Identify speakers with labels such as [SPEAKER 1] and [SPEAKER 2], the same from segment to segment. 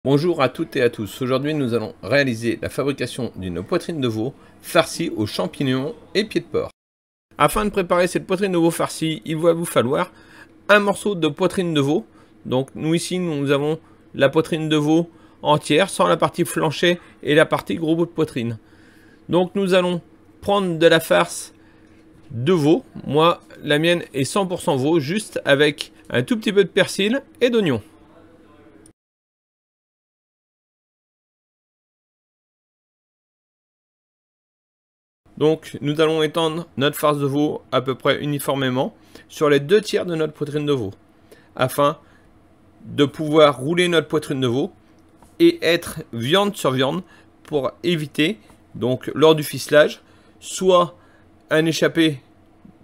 [SPEAKER 1] Bonjour à toutes et à tous. Aujourd'hui, nous allons réaliser la fabrication d'une poitrine de veau farcie aux champignons et pieds de porc. Afin de préparer cette poitrine de veau farcie, il va vous falloir un morceau de poitrine de veau. Donc nous ici, nous avons la poitrine de veau entière, sans la partie flanchée et la partie gros bout de poitrine. Donc nous allons prendre de la farce de veau. Moi, la mienne est 100% veau, juste avec un tout petit peu de persil et d'oignon. Donc nous allons étendre notre farce de veau à peu près uniformément sur les 2/3 de notre poitrine de veau, afin de pouvoir rouler notre poitrine de veau et être viande sur viande pour éviter, donc lors du ficelage, soit un échappé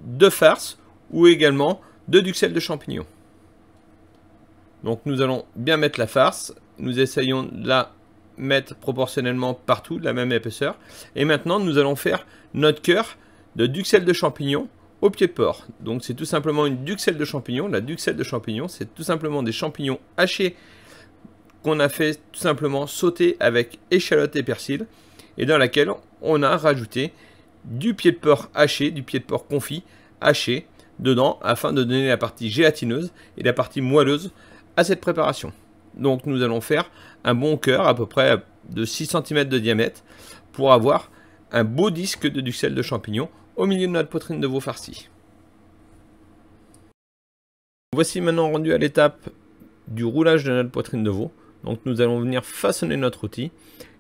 [SPEAKER 1] de farce ou également de duxelles de champignons. Donc nous allons bien mettre la farce, nous essayons de la mettre proportionnellement partout de la même épaisseur. Et maintenant, nous allons faire notre cœur de duxelles de champignons au pied de porc. Donc c'est tout simplement une duxelle de champignons. La duxelle de champignons, c'est tout simplement des champignons hachés qu'on a fait tout simplement sauter avec échalote et persil, et dans laquelle on a rajouté du pied de porc haché, du pied de porc confit haché dedans, afin de donner la partie gélatineuse et la partie moelleuse à cette préparation. Donc nous allons faire un bon cœur à peu près de 6 cm de diamètre pour avoir un beau disque de duxelles de champignons au milieu de notre poitrine de veau farcie. Voici maintenant rendu à l'étape du roulage de notre poitrine de veau. Donc nous allons venir façonner notre outil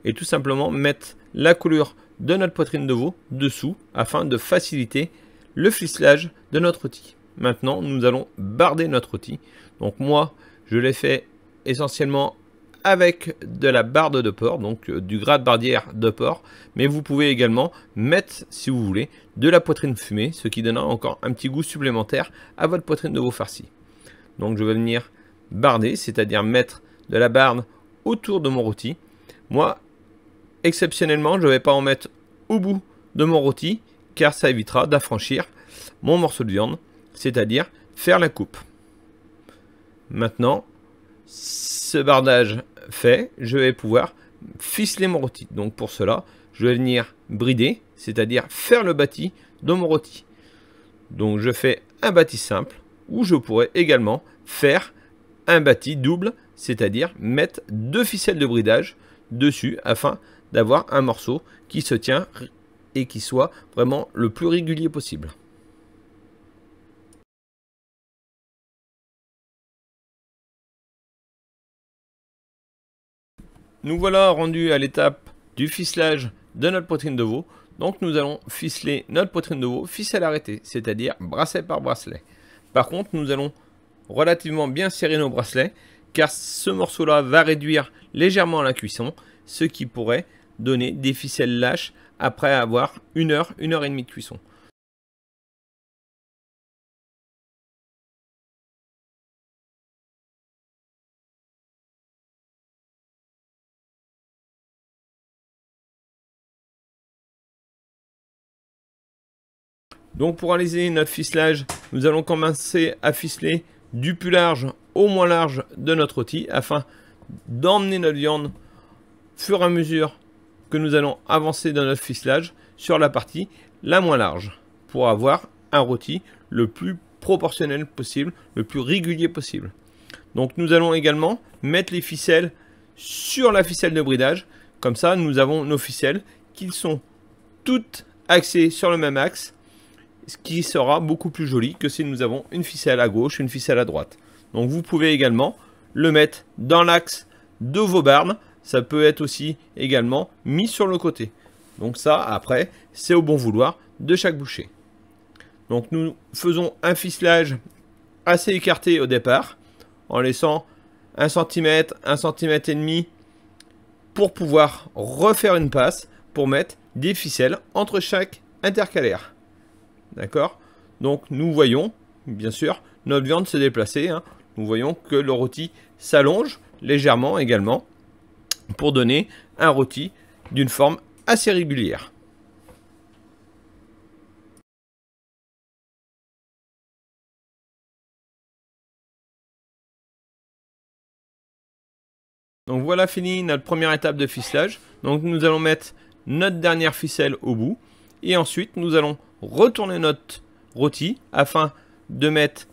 [SPEAKER 1] et tout simplement mettre la coulure de notre poitrine de veau dessous afin de faciliter le ficelage de notre outil. Maintenant nous allons barder notre outil. Donc moi je l'ai fait essentiellement avec de la barde de porc, donc du gras de bardière de porc, mais vous pouvez également mettre, si vous voulez, de la poitrine fumée, ce qui donnera encore un petit goût supplémentaire à votre poitrine de veau farcie. Donc je vais venir barder, c'est-à-dire mettre de la barde autour de mon rôti. Moi, exceptionnellement, je ne vais pas en mettre au bout de mon rôti, car ça évitera d'affranchir mon morceau de viande, c'est-à-dire faire la coupe. Maintenant, ce bardage fait, je vais pouvoir ficeler mon rôti. Donc pour cela, je vais venir brider, c'est-à-dire faire le bâti de mon rôti. Donc je fais un bâti simple, ou je pourrais également faire un bâti double, c'est-à-dire mettre 2 ficelles de bridage dessus afin d'avoir un morceau qui se tient et qui soit vraiment le plus régulier possible. Nous voilà rendus à l'étape du ficelage de notre poitrine de veau. Donc nous allons ficeler notre poitrine de veau ficelle arrêtée, c'est-à-dire bracelet par bracelet. Par contre, nous allons relativement bien serrer nos bracelets, car ce morceau-là va réduire légèrement la cuisson, ce qui pourrait donner des ficelles lâches après avoir 1 heure, 1 heure et demie de cuisson. Donc pour réaliser notre ficelage, nous allons commencer à ficeler du plus large au moins large de notre outil afin d'emmener notre viande fur et à mesure que nous allons avancer dans notre ficelage sur la partie la moins large pour avoir un rôti le plus proportionnel possible, le plus régulier possible. Donc nous allons également mettre les ficelles sur la ficelle de bridage. Comme ça, nous avons nos ficelles qui sont toutes axées sur le même axe, ce qui sera beaucoup plus joli que si nous avons une ficelle à gauche, une ficelle à droite. Donc vous pouvez également le mettre dans l'axe de vos bardes. Ça peut être aussi également mis sur le côté. Donc ça, après, c'est au bon vouloir de chaque boucher. Donc nous faisons un ficelage assez écarté au départ, en laissant 1 cm, 1 cm et demi pour pouvoir refaire une passe pour mettre des ficelles entre chaque intercalaire. D'accord? Donc nous voyons, bien sûr, notre viande se déplacer. Nous voyons que le rôti s'allonge légèrement également pour donner un rôti d'une forme assez régulière. Donc voilà fini notre première étape de ficelage. Donc nous allons mettre notre dernière ficelle au bout. Et ensuite nous allons retourner notre rôti afin de mettre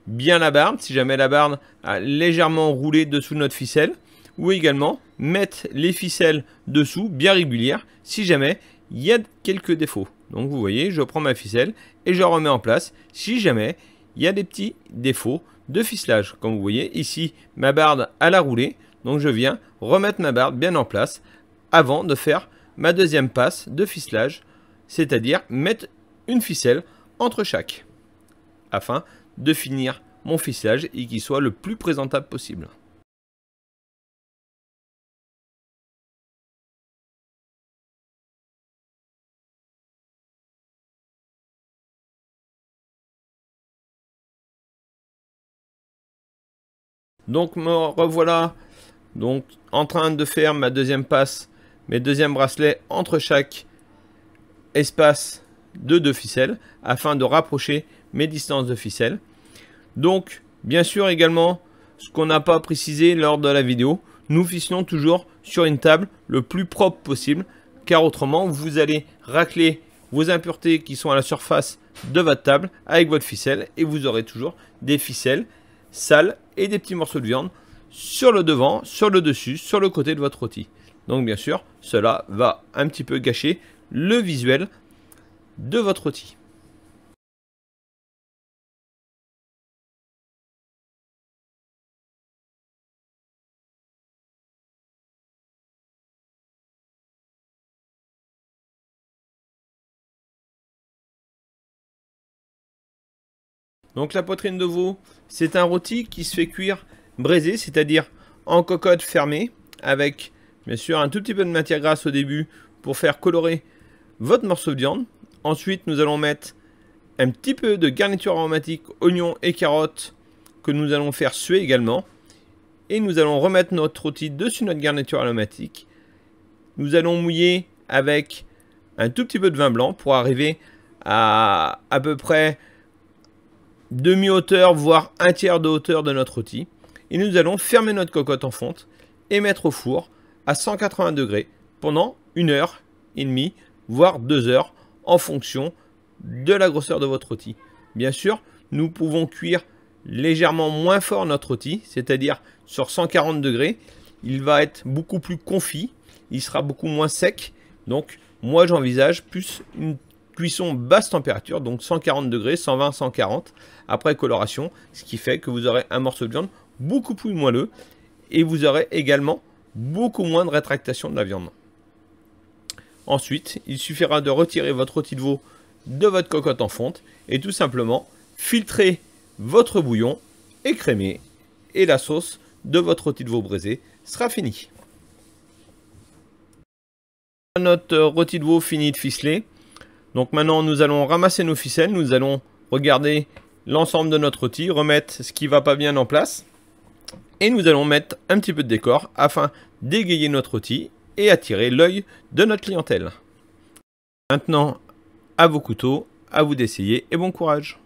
[SPEAKER 1] bien la barbe, si jamais la barbe a légèrement roulé dessous notre ficelle. Ou également mettre les ficelles dessous bien régulières si jamais il y a quelques défauts. Donc vous voyez, je prends ma ficelle et je la remets en place si jamais il y a des petits défauts de ficelage. Comme vous voyez ici, ma barbe elle a roulé. Donc je viens remettre ma barbe bien en place avant de faire ma deuxième passe de ficelage, c'est-à-dire mettre une ficelle entre chaque, afin de finir mon ficelage et qu'il soit le plus présentable possible. Donc me revoilà donc en train de faire ma deuxième passe, mes deuxièmes bracelets entre chaque espace de 2 ficelles afin de rapprocher mes distances de ficelles. Donc bien sûr également, ce qu'on n'a pas précisé lors de la vidéo, nous ficelons toujours sur une table le plus propre possible, car autrement vous allez racler vos impuretés qui sont à la surface de votre table avec votre ficelle et vous aurez toujours des ficelles sales et des petits morceaux de viande sur le devant, sur le dessus, sur le côté de votre rôti. Donc bien sûr, cela va un petit peu gâcher le visuel de votre rôti. Donc la poitrine de veau, c'est un rôti qui se fait cuire braisé, c'est-à-dire en cocotte fermée, avec bien sûr un tout petit peu de matière grasse au début pour faire colorer votre morceau de viande. Ensuite, nous allons mettre un petit peu de garniture aromatique, oignons et carottes que nous allons faire suer également. Et nous allons remettre notre rôti dessus notre garniture aromatique. Nous allons mouiller avec un tout petit peu de vin blanc pour arriver à peu près demi-hauteur, voire un tiers de hauteur de notre rôti. Et nous allons fermer notre cocotte en fonte et mettre au four à 180 degrés pendant 1h30, voire 2 heures, en fonction de la grosseur de votre rôti. Bien sûr, nous pouvons cuire légèrement moins fort notre rôti, c'est-à-dire sur 140 degrés. Il va être beaucoup plus confit, il sera beaucoup moins sec. Donc, moi, j'envisage plus une cuisson basse température, donc 140 degrés, 120, 140, après coloration, ce qui fait que vous aurez un morceau de viande beaucoup plus moelleux et vous aurez également beaucoup moins de rétractation de la viande. Ensuite, il suffira de retirer votre rôti de veau de votre cocotte en fonte et tout simplement filtrer votre bouillon écrémé et la sauce de votre rôti de veau braisé sera finie. Notre rôti de veau fini de ficeler. Donc maintenant nous allons ramasser nos ficelles, nous allons regarder l'ensemble de notre rôti, remettre ce qui va pas bien en place et nous allons mettre un petit peu de décor afin d'égayer notre rôti et attirer l'œil de notre clientèle. Maintenant, à vos couteaux, à vous d'essayer et bon courage.